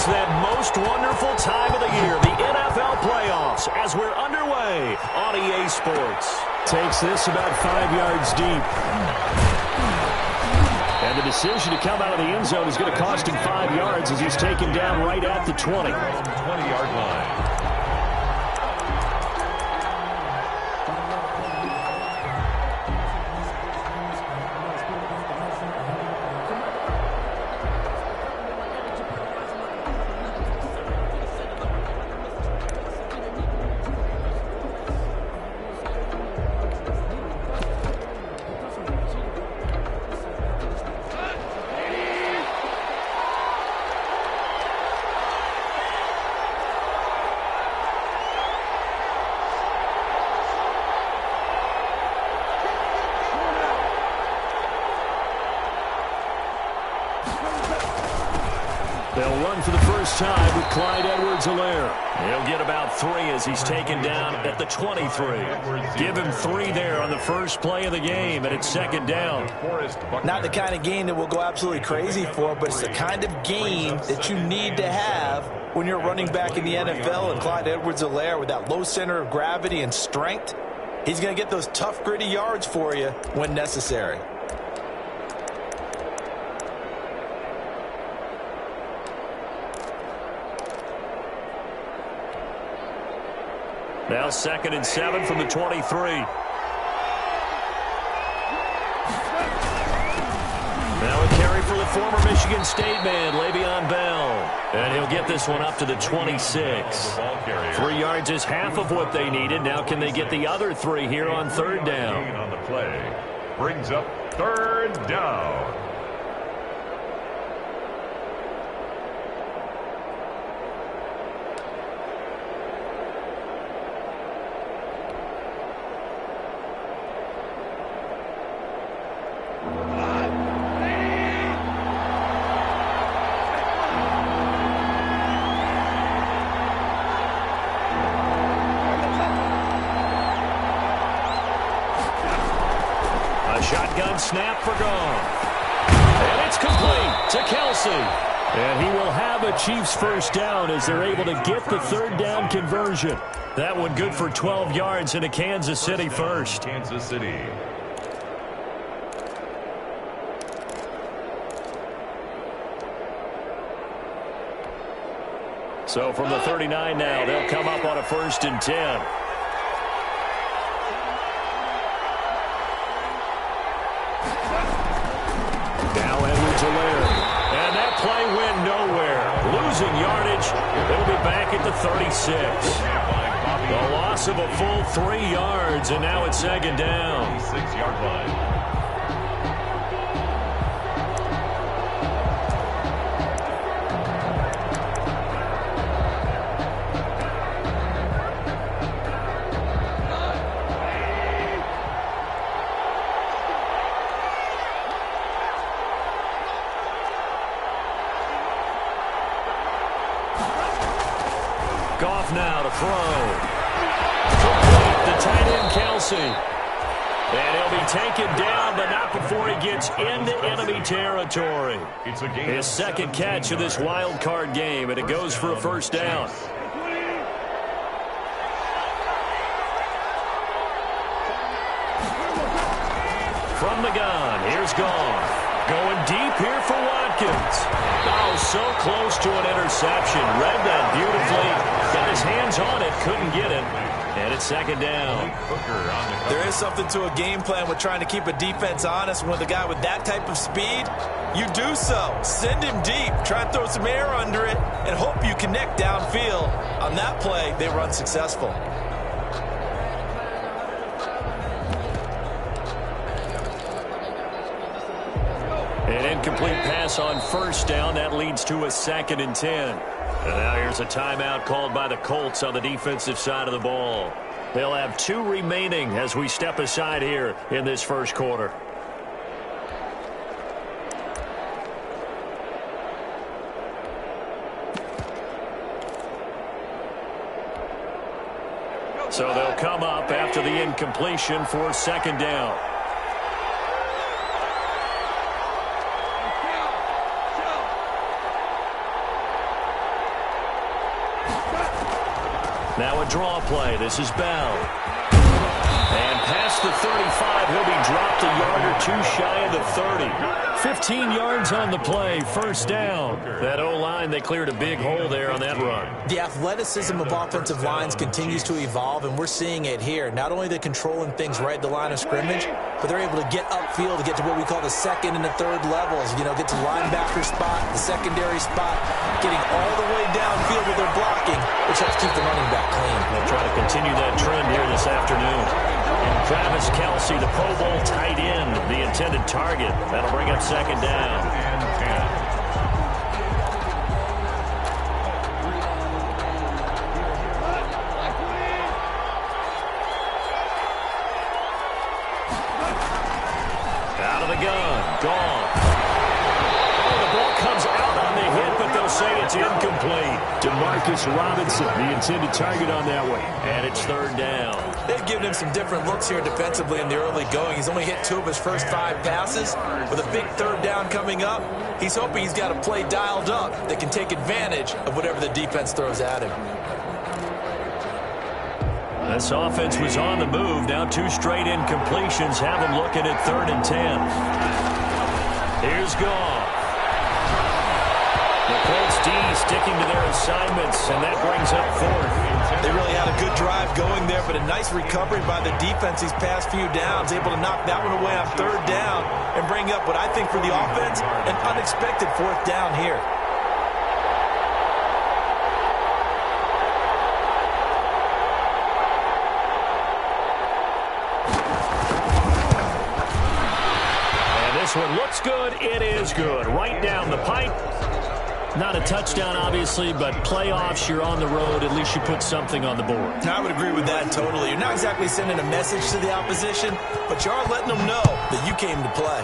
that most wonderful time of the year, the NFL playoffs, as we're underway on EA Sports. Takes this about 5 yards deep. And the decision to come out of the end zone is going to cost him 5 yards as he's taken down right at the 20. 20-yard line. They'll run for the first time with Clyde Edwards-Helaire. He'll get about 3 as he's taken down at the 23. Give him 3 there on the first play of the game, and it's second down. Not the kind of game that we'll go absolutely crazy for, but it's the kind of game that you need to have when you're running back in the NFL. And Clyde Edwards-Helaire, with that low center of gravity and strength, he's going to get those tough, gritty yards for you when necessary. Now 2nd and 7 from the 23. Now a carry for the former Michigan State man, Le'Veon Bell. And he'll get this one up to the 26. 3 yards is half of what they needed. Now can they get the other 3 here on 3rd down? On the play. Brings up 3rd down. Shotgun snap for Goff. And it's complete to Kelsey. And he will have a Chiefs first down as they're able to get the 3rd down conversion. That one good for 12 yards into Kansas City first. Kansas City. So from the 39 now, they'll come up on a 1st and 10. Now Edwards-Helaire. And that play went nowhere. Losing yardage. They'll be back at the 36. The loss of a full 3 yards, and now it's 2nd down. 6-yard line. Goff now to throw. Complete the tight end Kelsey. And he'll be taken down, but not before he gets into enemy territory. It's a game. His 2nd catch of this wild card game, and it goes for a 1st down. From the gun, here's Goff. Going deep here for Watkins. Oh, so close to an interception. Read that beautifully. Got his hands on it, couldn't get it. And it's 2nd down. There is something to a game plan with trying to keep a defense honest. When with a guy with that type of speed, you do so. Send him deep. Try and throw some air under it and hope you connect downfield. On that play, they were unsuccessful. An incomplete pass on 1st down. That leads to a 2nd and 10. And now here's a timeout called by the Colts on the defensive side of the ball. They'll have 2 remaining as we step aside here in this 1st quarter. So they'll come up after the incompletion for 2nd down. Now a draw play. This is Bell. And past the 35, he'll be dropped a yard or two shy of the 30. 15 yards on the play, first down. That O-line, they cleared a big hole there on that run. The athleticism of offensive lines continues to evolve, and we're seeing it here. Not only are they controlling things right at the line of scrimmage, but they're able to get upfield to get to what we call the second and the third levels. You know, get to linebacker spot, the secondary spot, getting all the way downfield with their blocking, which helps keep the running back clean. They'll try to continue that trend here this afternoon. And Travis Kelce, the Pro Bowl tight end, the intended target. That'll bring up second down. And 10. Out of the gun. Gone. Oh, the ball comes out on the hit, but they'll say it's incomplete. Demarcus Robinson, the intended target on that one. And it's third down. They've given him some different looks here defensively in the early going. He's only hit 2 of his first 5 passes. With a big third down coming up, he's hoping he's got a play dialed up that can take advantage of whatever the defense throws at him. This offense was on the move. Now 2 straight incompletions have them looking at 3rd and 10. Here's Goff. The Colts D sticking to their assignments, and that brings up 4th. They really had a good drive going there, but a nice recovery by the defense these past few downs, able to knock that one away on 3rd down and bring up what I think for the offense, an unexpected 4th down here. And this one looks good. It is good. Right down the pipe. Not a touchdown, obviously, but playoffs, you're on the road. At least you put something on the board. I would agree with that totally. You're not exactly sending a message to the opposition, but you are letting them know that you came to play.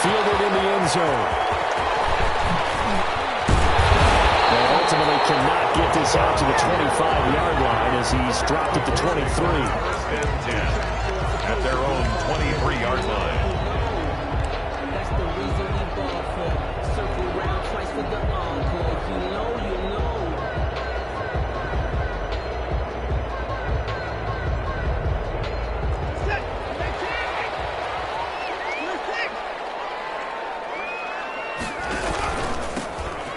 Fielded in the end zone. They ultimately cannot get this out to the 25-yard line as he's dropped at the 23. 1st and 10 at their own 23-yard line.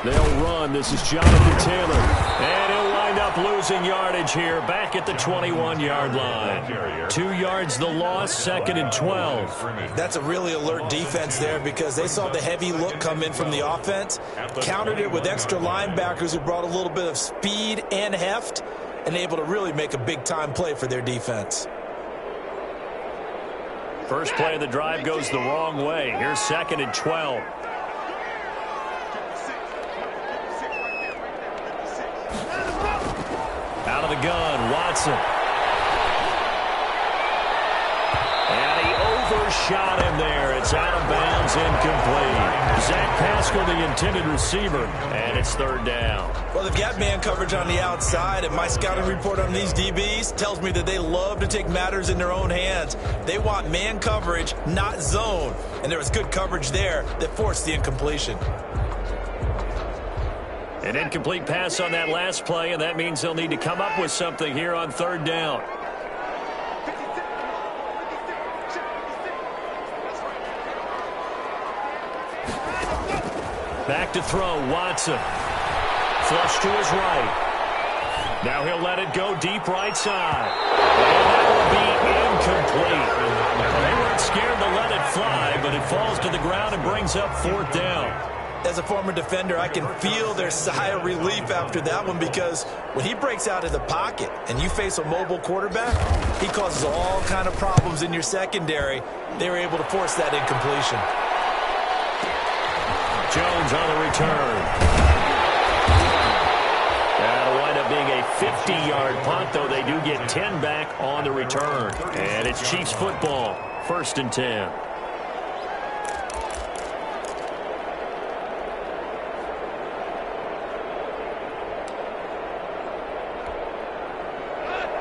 They'll run. This is Jonathan Taylor. And he'll wind up losing yardage here, back at the 21-yard line. 2 yards the loss, 2nd and 12. That's a really alert defense there because they saw the heavy look come in from the offense, countered it with extra linebackers who brought a little bit of speed and heft, and able to really make a big-time play for their defense. First play of the drive goes the wrong way. Here's 2nd and 12. Out of the gun, Watson. And he overshot him there. It's out of bounds, incomplete. Zach Pascal, the intended receiver, and it's 3rd down. Well, they've got man coverage on the outside, and my scouting report on these DBs tells me that they love to take matters in their own hands. They want man coverage, not zone. And there was good coverage there that forced the incompletion. An incomplete pass on that last play, and that means they'll need to come up with something here on 3rd down. Back to throw, Watson. Flush to his right. Now he'll let it go deep right side. And that will be incomplete. They weren't scared to let it fly, but it falls to the ground and brings up 4th down. As a former defender, I can feel their sigh of relief after that one because when he breaks out of the pocket and you face a mobile quarterback, he causes all kind of problems in your secondary. They were able to force that incompletion. Jones on the return. That'll wind up being a 50-yard punt, though they do get 10 back on the return. And it's Chiefs football, 1st and 10.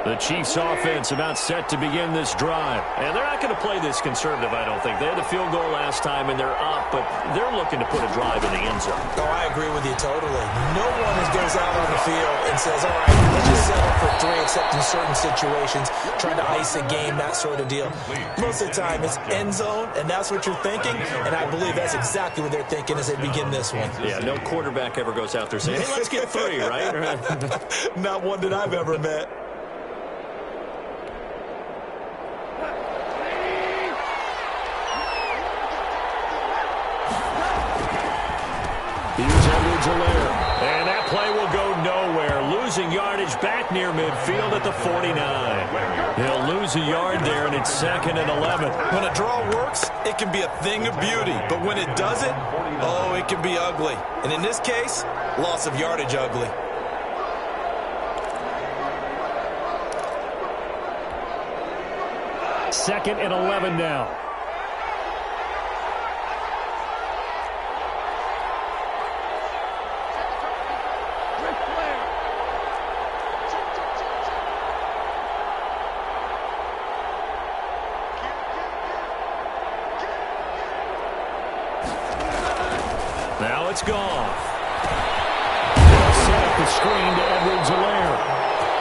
The Chiefs offense about set to begin this drive. And they're not going to play this conservative, I don't think. They had the field goal last time, and they're up, but they're looking to put a drive in the end zone. Oh, I agree with you totally. No one goes out on the field and says, all right, let's just settle for 3, except in certain situations, trying to ice a game, that sort of deal. Most of the time, it's end zone, and that's what you're thinking, and I believe that's exactly what they're thinking as they begin this one. Yeah, no quarterback ever goes out there saying, hey, let's get 3, right? Not one that I've ever met. And that play will go nowhere. Losing yardage back near midfield at the 49. He'll lose a yard there, and it's 2nd and 11. When a draw works, it can be a thing of beauty. But when it doesn't, oh, it can be ugly. And in this case, loss of yardage ugly. Second and 11 now. Now it's Goff. He'll set up the screen to Edwards-Helaire.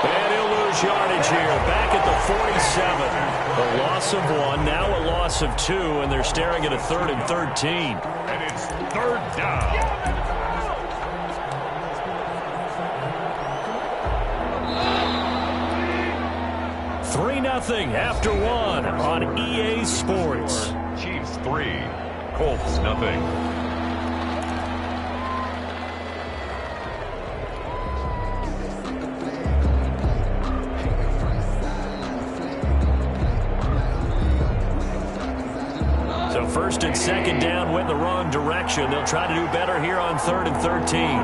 And he'll lose yardage here. Back at the 47. A loss of 1, now a loss of 2, and they're staring at a 3rd and 13. And it's 3rd down. Nothing after 1 on EA Sports. Chiefs 3, Colts nothing. So 1st and 2nd down went the wrong direction. They'll try to do better here on 3rd and 13.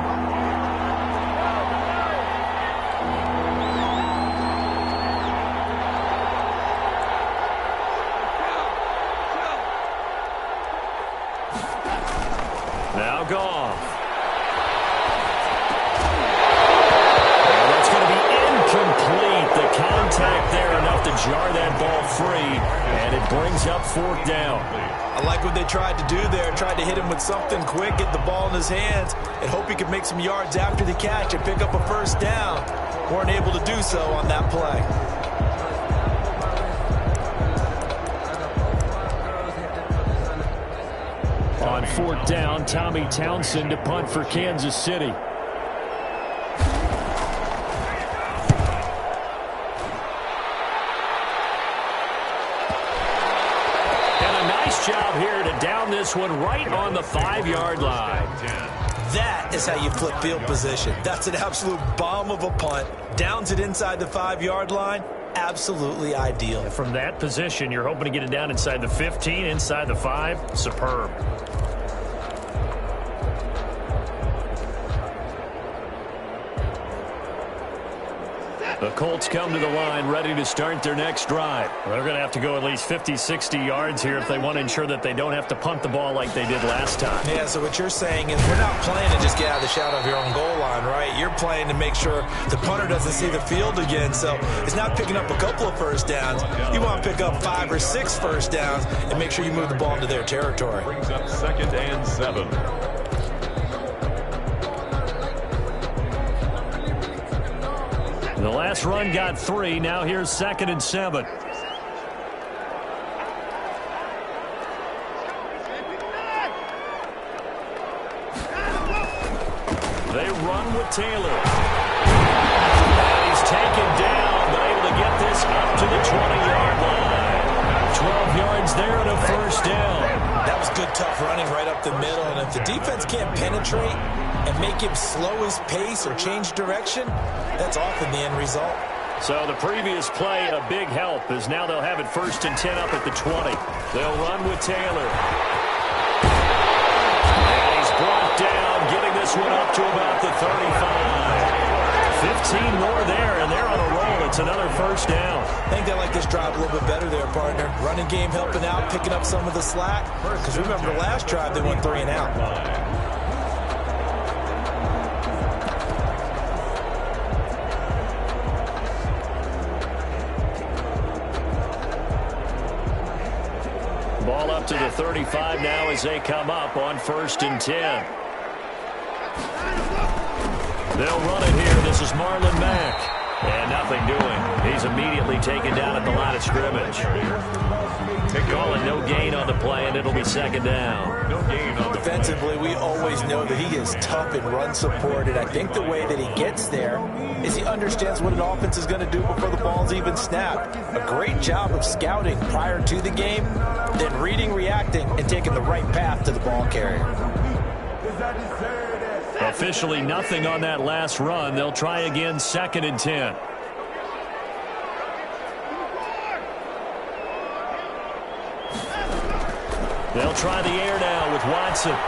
Now Goff. And that's going to be incomplete. The contact there enough to jar that ball free, and it brings up 4th down. I like what they tried to do there. Tried to hit him with something quick, get the ball in his hands, and hope he could make some yards after the catch and pick up a 1st down. Weren't able to do so on that play. On 4th down, Tommy Townsend to punt for Kansas City. And a nice job here to down this one right on the 5-yard line. That is how you flip field position. That's an absolute bomb of a punt. Downs it inside the 5-yard line. Absolutely ideal. From that position, you're hoping to get it down inside the 15, inside the 5. Superb. The Colts come to the line ready to start their next drive. They're going to have to go at least 50, 60 yards here if they want to ensure that they don't have to punt the ball like they did last time. Yeah, so what you're saying is we're not playing to just get out of the shadow of your own goal line, right? You're playing to make sure the punter doesn't see the field again. So it's not picking up a couple of 1st downs. You want to pick up 5 or 6 1st downs and make sure you move the ball into their territory. Brings up 2nd and 7. The last run got 3. Now here's 2nd and 7. They run with Taylor. And he's taken down, but able to get this up to the 20-yard line. 12 yards there and a 1st down. That was good, tough running right up the middle. And if the defense can't penetrate and make him slow his pace or change direction, that's often the end result. So the previous play, a big help, as now they'll have it 1st and 10 up at the 20. They'll run with Taylor. And he's brought down, getting this one up to about the 35. 15 more there, and they're on a roll. It's another 1st down. I think they like this drive a little bit better there, partner. Running game helping out, picking up some of the slack. Because remember the last drive, they went 3 and out. Ball up to the 35 now as they come up on 1st and 10. They'll run it here. This is Marlon Mack. And nothing doing. He's immediately taken down at the line of scrimmage. Calling no gain on the play, and it'll be 2nd down. No gain on the Defensively, we always know that he is tough in run support, and I think the way that he gets there is he understands what an offense is going to do before the ball's even snapped. A great job of scouting prior to the game, then reading, reacting, and taking the right path to the ball carrier. Officially nothing on that last run. They'll try again, 2nd and 10. They'll try the air now with Watson. On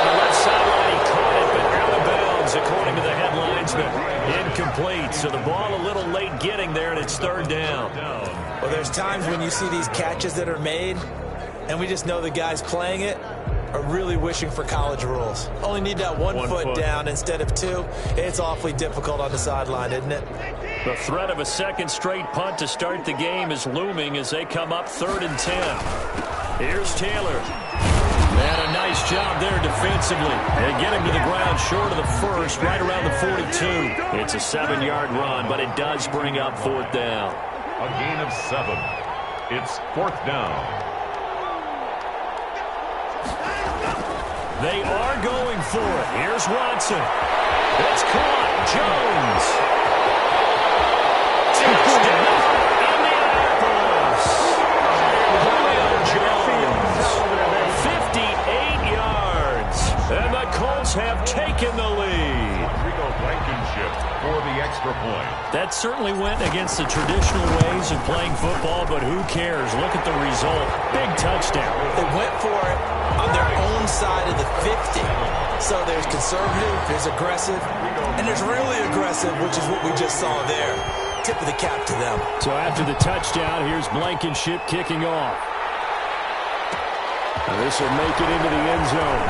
the left sideline, he caught it, but out of bounds, according to the head linesman. Incomplete, so the ball a little late getting there, and it's 3rd down. Well, there's times when you see these catches that are made, and we just know the guys playing it are really wishing for college rules. Only need that one foot down instead of 2. It's awfully difficult on the sideline, isn't it? The threat of a 2nd straight punt to start the game is looming as they come up 3rd and 10. Here's Taylor. And a nice job there defensively. They get him to the ground short of the 1st, right around the 42. It's a 7-yard run, but it does bring up 4th down. A gain of 7. It's 4th down. They are going for it. Here's Watson. It's caught. Jones. Touchdown, Indianapolis. Julio Jones. 58 yards. And the Colts have taken the lead. Blankenship for the extra point. That certainly went against the traditional ways of playing football, but who cares? Look at the result. Big touchdown. They went for it on their own side of the 50. So there's conservative, there's aggressive, and there's really aggressive, which is what we just saw there. Tip of the cap to them. So after the touchdown, here's Blankenship kicking off. This will make it into the end zone.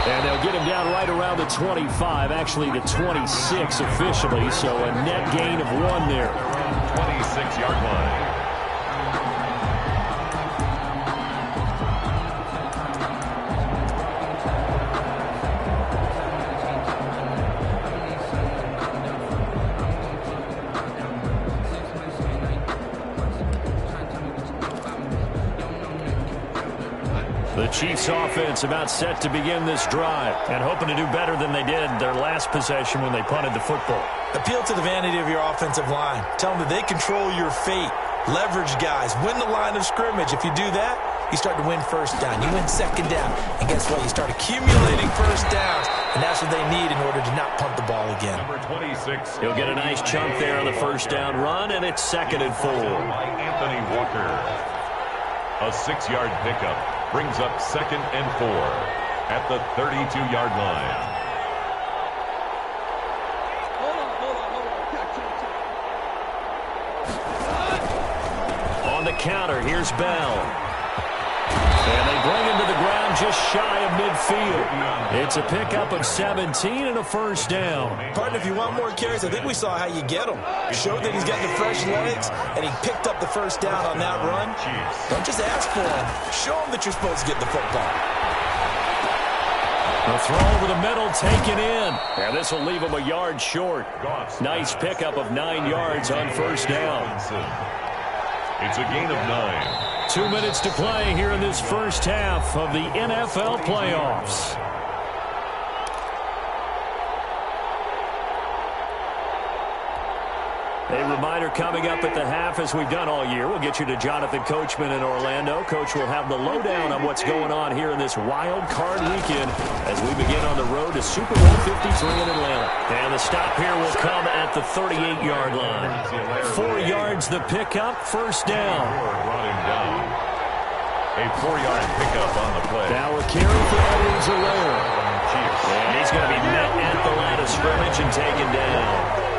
And they'll get him down right around the 25, actually the 26 officially, so a net gain of 1 there. 26-yard line. The Chiefs offense about set to begin this drive and hoping to do better than they did their last possession when they punted the football. Appeal to the vanity of your offensive line. Tell them that they control your fate. Leverage guys. Win the line of scrimmage. If you do that, you start to win 1st down. You win 2nd down. And guess what? You start accumulating 1st downs. And that's what they need in order to not punt the ball again. Number 26. He'll get a nice chunk there on the 1st down run, and it's 2nd and 4. By Anthony Walker. A 6-yard pickup brings up 2nd and 4 at the 32-yard line. On the counter, here's Bell. And they bring him to the ground just shy of midfield. It's a pickup of 17 and a 1st down. Partner, if you want more carries, I think we saw how you get them. Showed that he's got the fresh legs, and he picked up the 1st down on that run. Don't just ask for him. Show him that you're supposed to get the football. The throw over the middle, taken in. And this will leave him a yard short. Nice pickup of 9 yards on 1st down. It's a gain of 9. 2 minutes to play here in this 1st half of the NFL playoffs. A reminder coming up at the half, as we've done all year. We'll get you to Jonathan Coachman in Orlando. Coach will have the lowdown on what's going on here in this wild card weekend as we begin on the road to Super Bowl 53 in Atlanta. And the stop here will come at the 38-yard line. 4 yards the pickup, 1st down. Brought him down. A 4-yard pickup on the play. Now a carry for Edwards-Helaire. And he's going to be met at the line of scrimmage and taken down.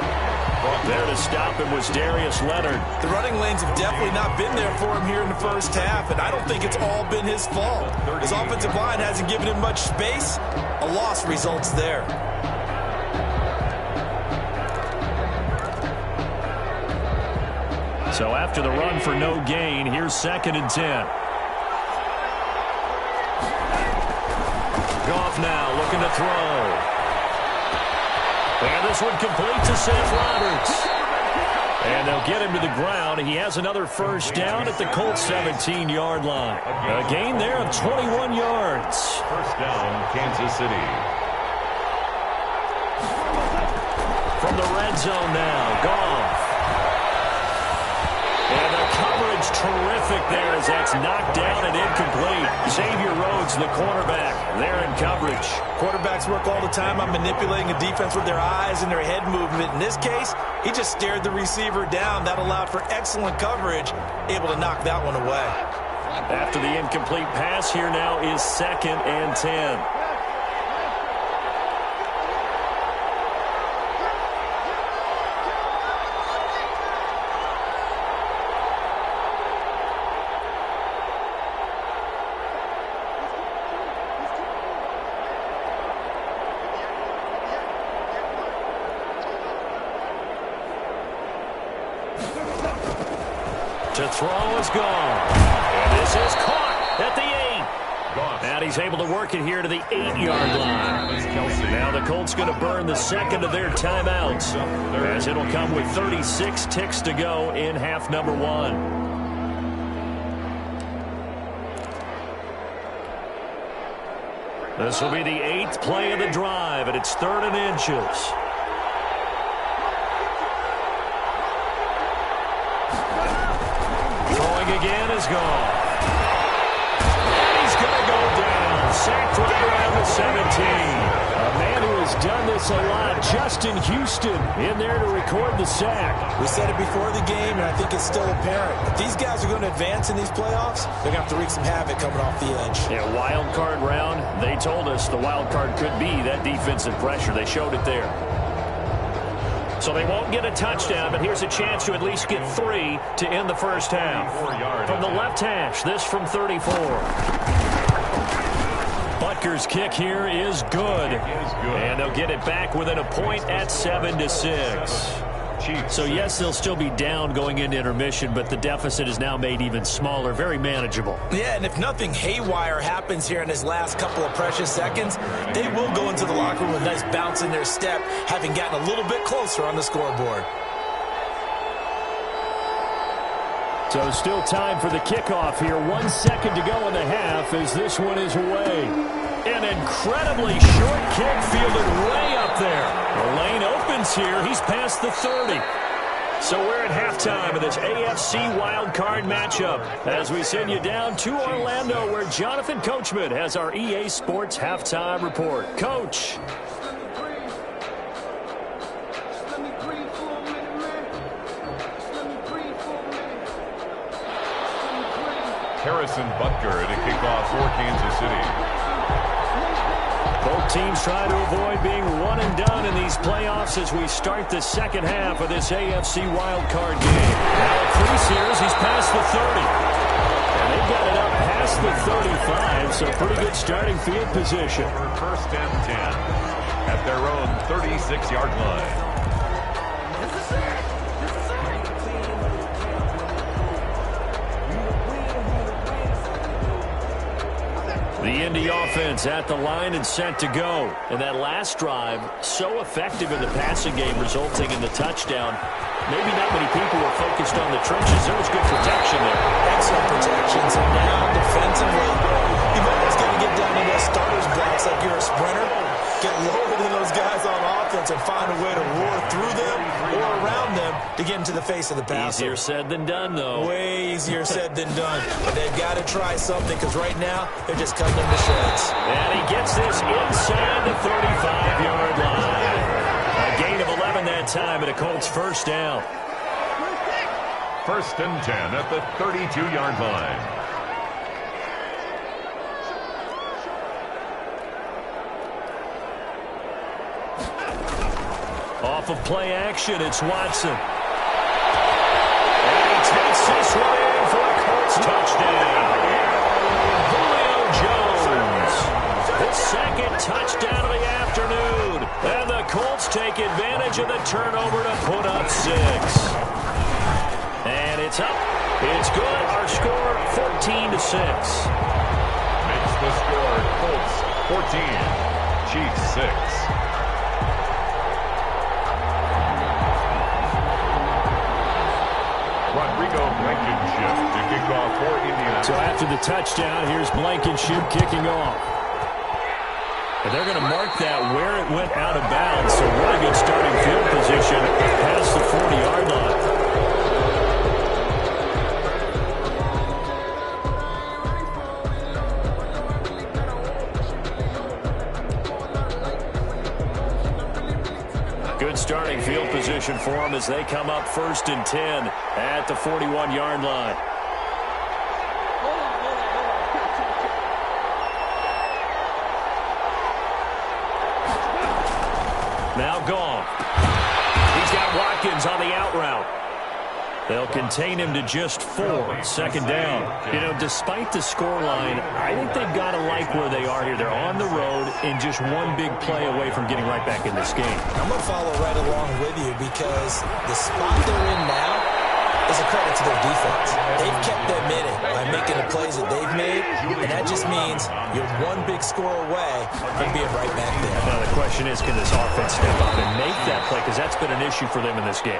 There to stop him was Darius Leonard. The running lanes have definitely not been there for him here in the 1st half, and I don't think it's all been his fault. His offensive line hasn't given him much space. A loss results there. So after the run for no gain, here's 2nd and 10. Goff now looking to throw. And this one complete to Seth Roberts. And they'll get him to the ground. He has another first down at the Colts 17-yard line. A gain there of 21 yards. First down, Kansas City. From the red zone now, Goff. And the coverage terrific there as that's knocked down and incomplete. Xavier Rhodes, the cornerback, there in coverage. Quarterbacks work all the time on manipulating a defense with their eyes and their head movement. In this case, he just stared the receiver down. That allowed for excellent coverage, able to knock that one away. After the incomplete pass, here now is 2nd and 10. To throw is gone. And this is caught at the 8. And he's able to work it here to the 8-yard line. Now the Colts going to burn the second of their timeouts, as it'll come with 36 ticks to go in half number 1. This will be the 8th play of the drive, and it's 3rd and inches. Again is gone. And he's going to go down. Sacked right around the 17. A man who has done this a lot, Justin Houston, in there to record the sack. We said it before the game, and I think it's still apparent. If these guys are going to advance in these playoffs, they're going to have to wreak some havoc coming off the edge. Yeah, wild card round. They told us the wild card could be that defensive pressure. They showed it there. So they won't get a touchdown, but here's a chance to at least get 3 to end the first half. From the left hash, this from 34. Butker's kick here is good. And they'll get it back within a point at 7-6. So, yes, they'll still be down going into intermission, but the deficit is now made even smaller, very manageable. Yeah, and if nothing haywire happens here in his last couple of precious seconds, they will go into the locker room with a nice bounce in their step, having gotten a little bit closer on the scoreboard. So still time for the kickoff here. 1 second to go in the half as this one is away. An incredibly short kick fielded way up there. The lane opens here. He's past the 30. So we're at halftime of this AFC wildcard matchup as we send you down to Orlando where Jonathan Coachman has our EA Sports halftime report. Coach. Harrison Butker to kick off for Kansas City. Both teams trying to avoid being one and done in these playoffs as we start the second half of this AFC wildcard game. Now Kreese here as he's past the 30. And they've got it up past the 35, so pretty good starting field position. First and 10 at their own 36-yard line. The Indy offense at the line and set to go. And that last drive, so effective in the passing game, resulting in the touchdown. Maybe not many people were focused on the trenches. There was good protection there. Excellent protection. So now defensively, you've almost got to get down to those starters blocks like you're a sprinter. Get lower than those guys on offense and find a way to roar through them or around them to get into the face of the passer. Easier said than done, though. Way easier said than done. But they've got to try something because right now they're just cutting them to shreds. And he gets this inside the 35-yard line. A gain of 11 that time and a Colts first down. First and 10 at the 32-yard line. Off of play action, it's Watson. And he takes this one in for a Colts touchdown. Julio Jones. His second touchdown of the afternoon. And the Colts take advantage of the turnover to put up 6. And Makes the score Colts 14, Chiefs 6. Blankenship to kick off for Indiana. So after the touchdown, here's Blankenship kicking off. And they're going to mark that where it went out of bounds. So really good starting field position past the 40-yard line. Good starting field position for them as they come up 1st and 10 at the 41-yard line. Now Goff. He's got Watkins on the out route. They'll contain him to just 4, 2nd down. You know, despite the scoreline, I think they've got to like where they are here. They're on the road and just one big play away from getting right back in this game. I'm going to follow right along with you because the spot they're in now is a credit to their defense. They've kept them in it by making the plays that they've made, and that just means you're one big score away from being right back there. Now the question is, can this offense step up and make that play? Because that's been an issue for them in this game.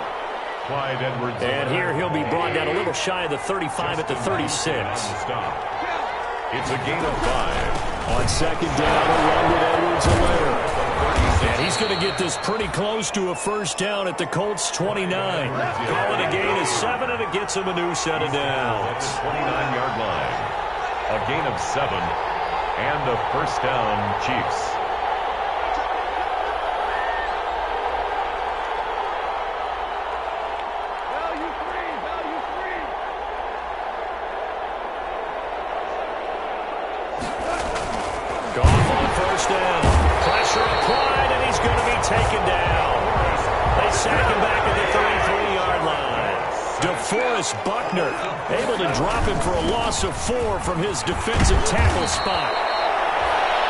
And here he'll be brought down a little shy of the 35 at the 36. It's a gain of 5. On 2nd down, a run with Edwards-Helaire. And he's going to get this pretty close to a 1st down at the Colts 29. Call it a gain of 7, and it gets him a new set of downs. 29-yard line. A gain of 7 and a 1st down, Chiefs. Goff on 1st down. Pressure applied, and he's going to be taken down. They sack him back at the 33-yard line. DeForest Buckner able to drop him for a loss of 4 from his defensive tackle spot.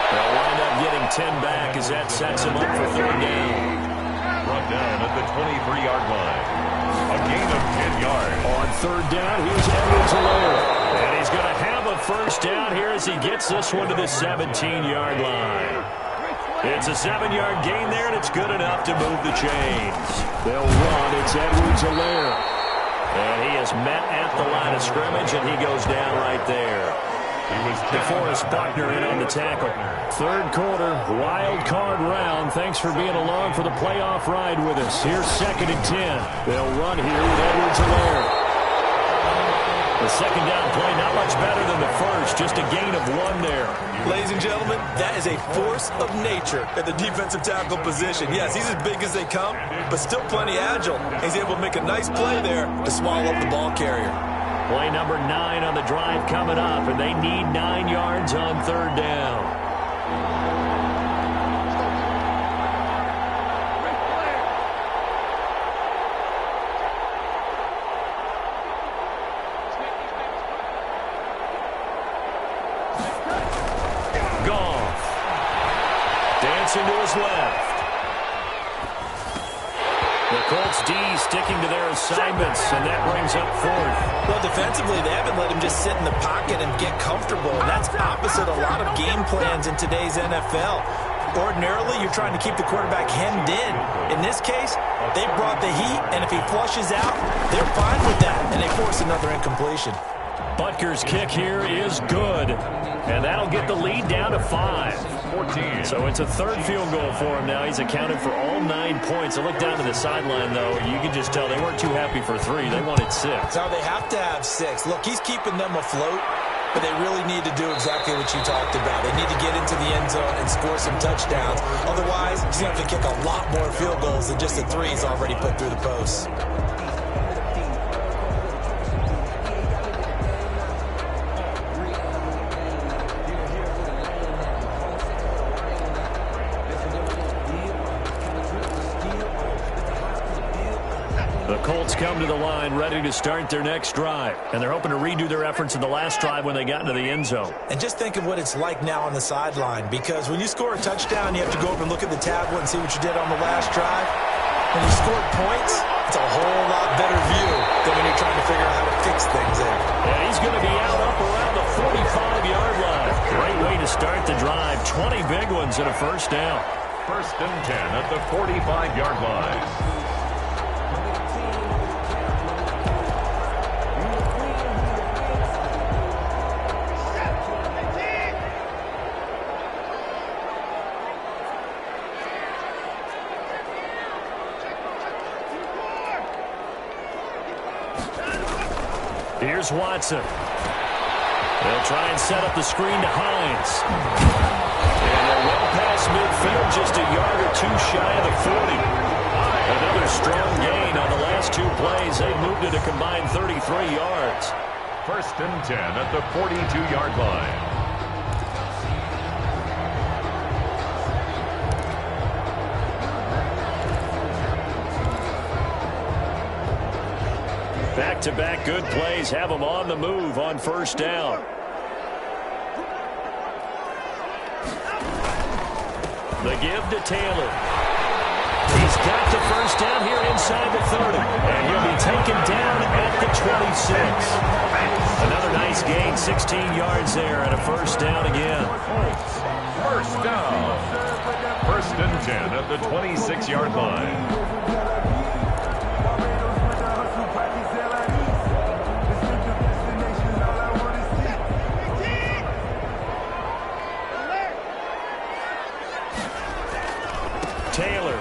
They'll wind up getting 10 back as that sets him up for 3rd down. Brought down at the 23-yard line. A gain of 10 yards. On 3rd down, here's Edwards-Helaire. And he's going to have a 1st down here as he gets this one to the 17-yard line. It's a 7-yard gain there, and it's good enough to move the chains. They'll run. It's Edwards-Helaire. And he is met at the line of scrimmage, and he goes down right there. DeForest Buckner in on the tackle. 3rd quarter, wild card round. Thanks for being along for the playoff ride with us. Here's 2nd and 10. They'll run here with Edwards-Helaire. The 2nd down play not much better than the 1st, just a gain of 1 there. Ladies and gentlemen, that is a force of nature at the defensive tackle position. Yes, he's as big as they come, but still plenty agile. He's able to make a nice play there to swallow up the ball carrier. Play number 9 on the drive coming up, and they need 9 yards on 3rd down. Dancing to his left. The Colts D sticking to their assignments, and that brings up 4th. Well, defensively, they haven't let him just sit in the pocket and get comfortable. And that's opposite a lot of game plans in today's NFL. Ordinarily, you're trying to keep the quarterback hemmed in. In this case, they brought the heat, and if he flushes out, they're fine with that, and they force another incompletion. Butker's kick here is good, and that'll get the lead down to 5. 14. So it's a 3rd field goal for him now. He's accounted for all 9 points. I look down to the sideline, though. You can just tell they weren't too happy for 3. They wanted 6. Now, they have to have 6. Look, he's keeping them afloat, but they really need to do exactly what you talked about. They need to get into the end zone and score some touchdowns. Otherwise, he's going to have to kick a lot more field goals than just the 3 he's already put through the posts. The Colts come to the line ready to start their next drive. And they're hoping to redo their efforts in the last drive when they got into the end zone. And just think of what it's like now on the sideline, because when you score a touchdown, you have to go over and look at the tablet and see what you did on the last drive. When you scored points, it's a whole lot better view than when you're trying to figure out how to fix things there. And he's going to be out up around the start the drive. 20 big ones and a first down. First and 10 at the 45-yard line. Here's Watson. They'll try and set up the screen to Hines. And they're well past midfield, just a yard or two shy of the 40. Another strong gain on the last two plays. They moved it a combined 33 yards. First and 10 at the 42-yard line. Back-to-back good plays have them on the move on first down. The give to Taylor. He's got the first down here inside the 30. And he'll be taken down at the 26. Another nice gain, 16 yards there, and a first down again. First down. First and 10 at the 26-yard line. Taylor.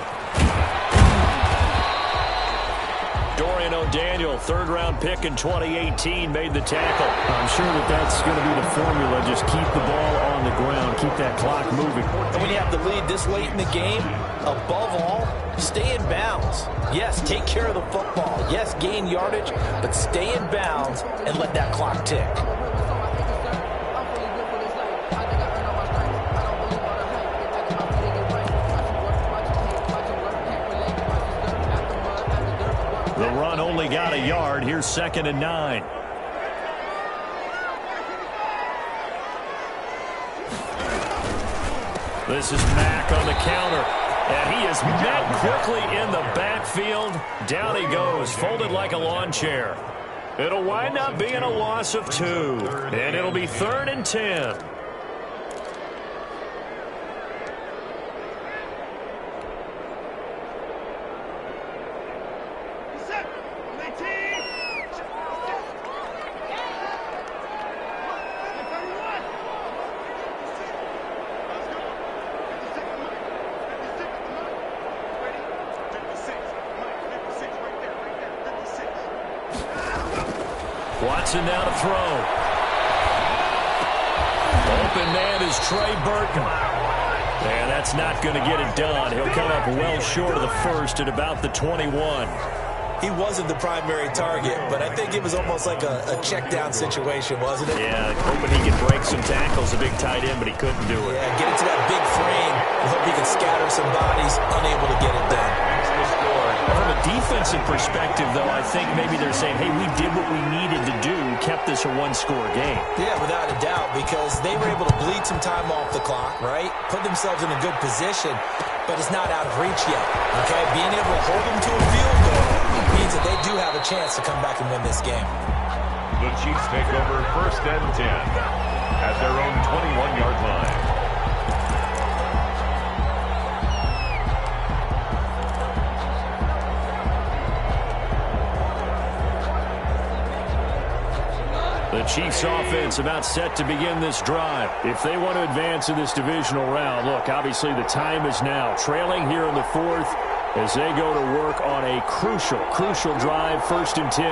Dorian O'Daniel, third-round pick in 2018, made the tackle. I'm sure that's going to be the formula. Just keep the ball on the ground. Keep that clock moving. And when you have the lead this late in the game, above all, stay in bounds. Yes, take care of the football. Yes, gain yardage, but stay in bounds and let that clock tick. The run only got a yard. Here's 2nd and 9. This is Mack on the counter. And he is met quickly in the backfield. Down he goes, folded like a lawn chair. It'll wind up being a loss of 2. And it'll be 3rd and 10. Watson now to throw. Open man is Trey Burton. And that's not going to get it done. He'll come up well short of the first at about the 21. He wasn't the primary target, but I think it was almost like a check-down situation, wasn't it? Yeah, hoping he could break some tackles, a big tight end, but he couldn't do it. Yeah, get into that big frame and hope he can scatter some bodies, unable to get it done. From a defensive perspective, though, I think maybe they're saying, hey, we did what we needed to do, kept this a one-score game. Yeah, without a doubt, because they were able to bleed some time off the clock, right? Put themselves in a good position, but it's not out of reach yet, okay? Being able to hold them to a field goal means that they do have a chance to come back and win this game. The Chiefs take over 1st and 10 at their own 21-yard line. The Chiefs offense about set to begin this drive. If they want to advance in this divisional round, look, obviously the time is now. Trailing here in the 4th as they go to work on a crucial drive, 1st and 10.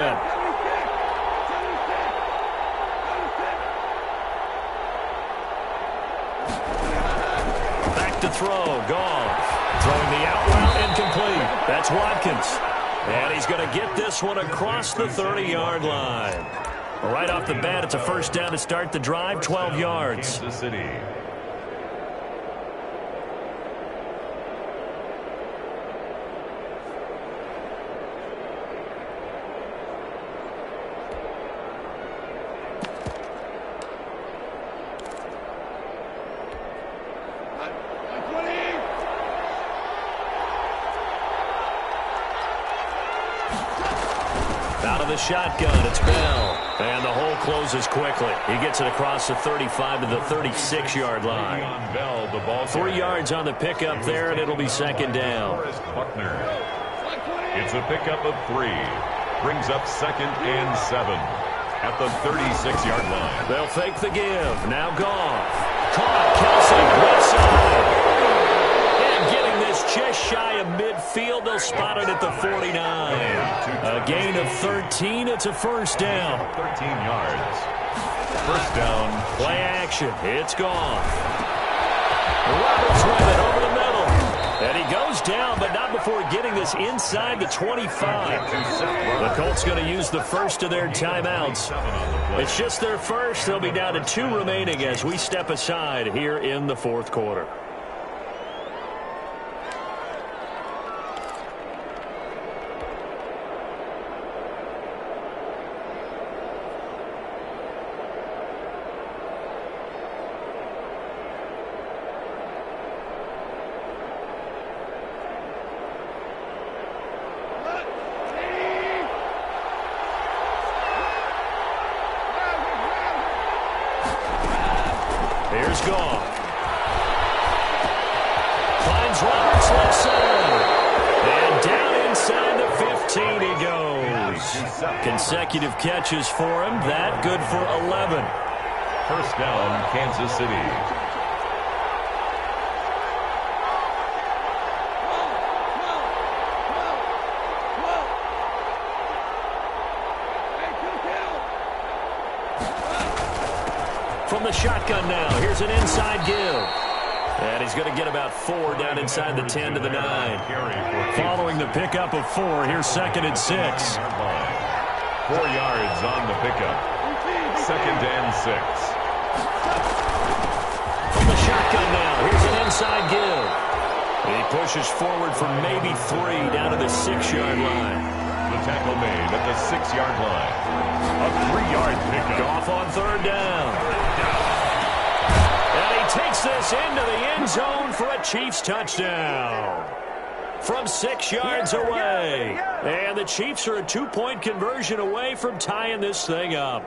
Back to throw, Goff. Throwing the out route, incomplete. That's Watkins. And he's going to get this one across the 30-yard line. Right off the bat, it's a first down to start the drive, 12 yards. Kansas City. Out of the shotgun, it's Bell. And the hole closes quickly. He gets it across the 35 to the 36-yard line. 3 yards on the pickup there, and it'll be second down. It's a pickup of 3. Brings up 2nd and 7 at the 36-yard line. They'll fake the give. Now Goff. Caught. Kelsey, left side. And getting this just shy of midfield. They'll spot it at the 49. A gain of 13. It's a first down. 13 yards. First down. Play action. It's Goff. Roberts with it over the middle. And he goes down, but not before getting this inside the 25. The Colts going to use the first of their timeouts. It's just their first. They'll be down to 2 remaining as we step aside here in the fourth quarter. Here's Goff. Finds Roberts left side. And down inside the 15 he goes. Consecutive catches for him. That good for 11. First down, Kansas City. From the shotgun now, here's an inside give. And he's going to get about 4 down inside the 10 to the 9. Following the pickup of 4, here's 2nd and 6. 4 yards on the pickup. 2nd and 6. From the shotgun now, here's an inside give. And he pushes forward for maybe 3 down to the 6-yard line. The tackle made at the 6-yard line. A 3-yard pickup. Goff on 3rd down. And he takes this into the end zone for a Chiefs touchdown. From 6 yards away. And the Chiefs are a 2-point conversion away from tying this thing up.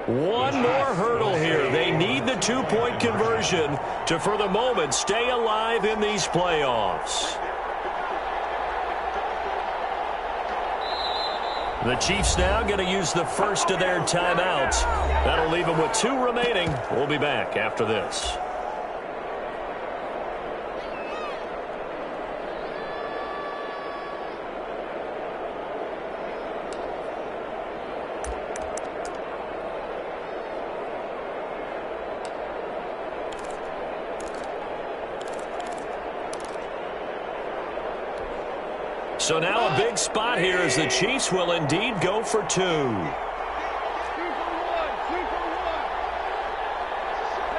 One more hurdle here. They need the 2-point conversion to, for the moment, stay alive in these playoffs. The Chiefs now going to use the first of their timeouts. That'll leave them with 2 remaining. We'll be back after this. So now a big spot here as the Chiefs will indeed go for 2.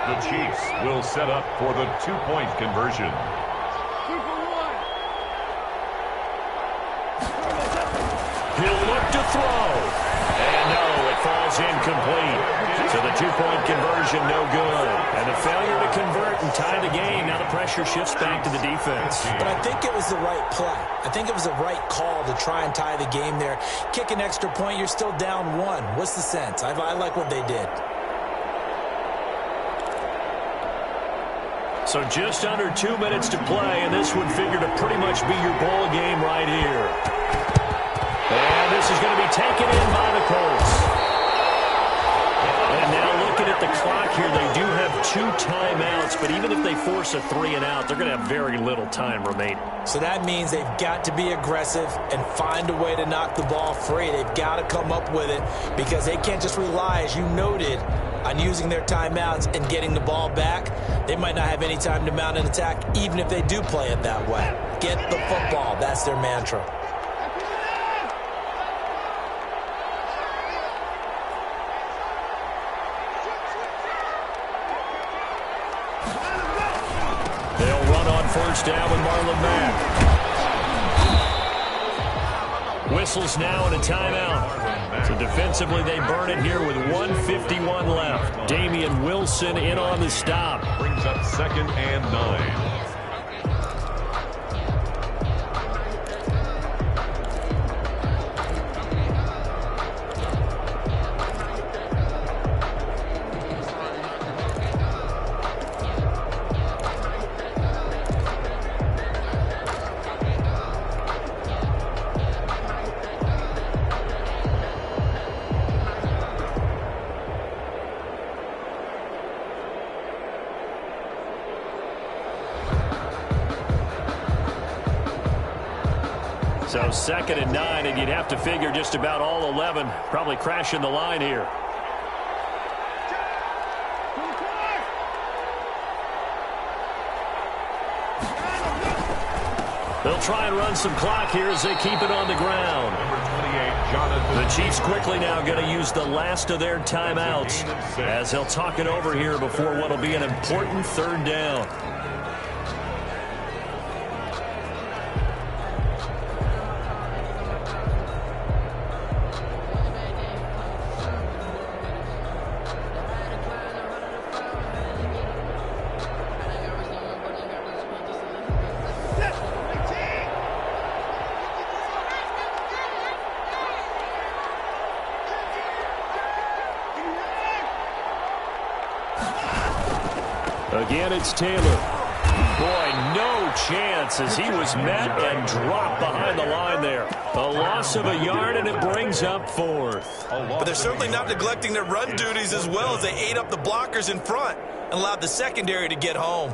The Chiefs will set up for the 2-point conversion. He'll look to throw. And no, it falls incomplete. So the 2-point conversion, no good. And the failure to convert and tie the game. Now the pressure shifts back to the defense. But I think it was the right play. I think it was the right call to try and tie the game there. Kick an extra point, you're still down 1. What's the sense? I like what they did. So just under 2 minutes to play, and this would figure to pretty much be your bowl game right here. And this is going to be taken in by the Colts. And now looking at the clock here, they do have 2 timeouts, but even if they force a 3-and-out, they're going to have very little time remaining. So that means they've got to be aggressive and find a way to knock the ball free. They've got to come up with it because they can't just rely, as you noted, on using their timeouts and getting the ball back. They might not have any time to mount an attack, even if they do play it that way. Get the football. That's their mantra. They'll run on first down with Marlon Mack. Whistles now and a timeout. So defensively they burn it here with 1:51 left. Damian Wilson in on the stop. Brings up 2nd and 9. So 2nd and 9, and you'd have to figure just about all 11 probably crashing the line here. They'll try and run some clock here as they keep it on the ground. The Chiefs quickly now going to use the last of their timeouts as they'll talk it over here before what will be an important 3rd down. Again, it's Taylor. Boy, no chance as he was met and dropped behind the line there. A loss of a yard, and it brings up 4th. But they're certainly not neglecting their run duties as well as they ate up the blockers in front and allowed the secondary to get home.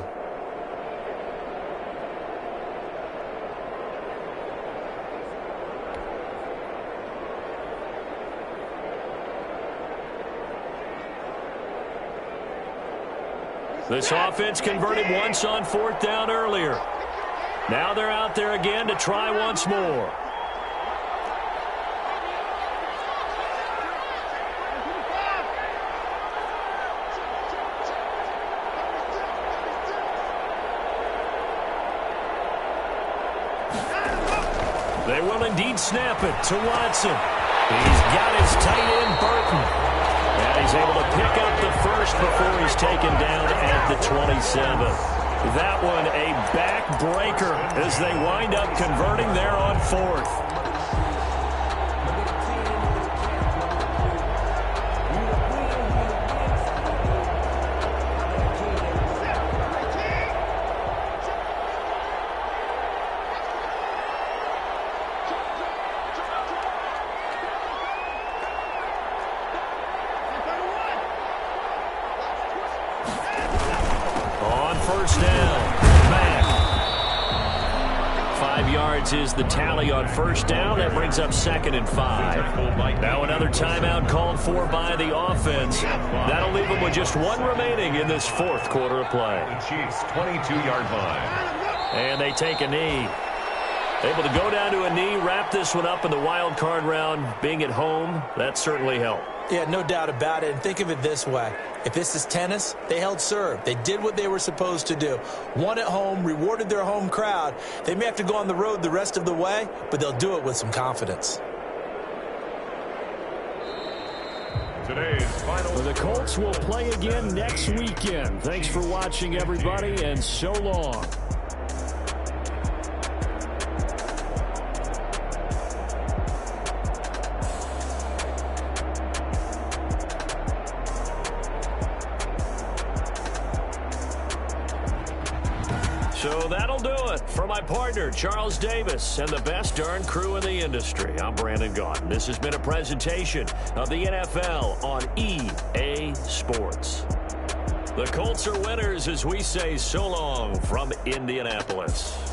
This offense converted once on 4th down earlier. Now they're out there again to try once more. They will indeed snap it to Watson. He's got his tight end, Burton. And he's able to pick up the first before he's taken down at the 27. That one a backbreaker as they wind up converting there on 4th. Is the tally on 1st down. That brings up 2nd and 5. Now another timeout called for by the offense. That'll leave them with just 1 remaining in this 4th quarter of play. The Chiefs' 22-yard line. And they take a knee. Able to go down to a knee, wrap this one up in the wild card round. Being at home, that certainly helped. Yeah, no doubt about it. And think of it this way. If this is tennis, they held serve. They did what they were supposed to do. Won at home, rewarded their home crowd. They may have to go on the road the rest of the way, but they'll do it with some confidence. Today's final. The Colts will play again next weekend. Thanks for watching, everybody, and so long. So that'll do it for my partner, Charles Davis, and the best darn crew in the industry. I'm Brandon Gaudin. This has been a presentation of the NFL on EA Sports. The Colts are winners as we say so long from Indianapolis.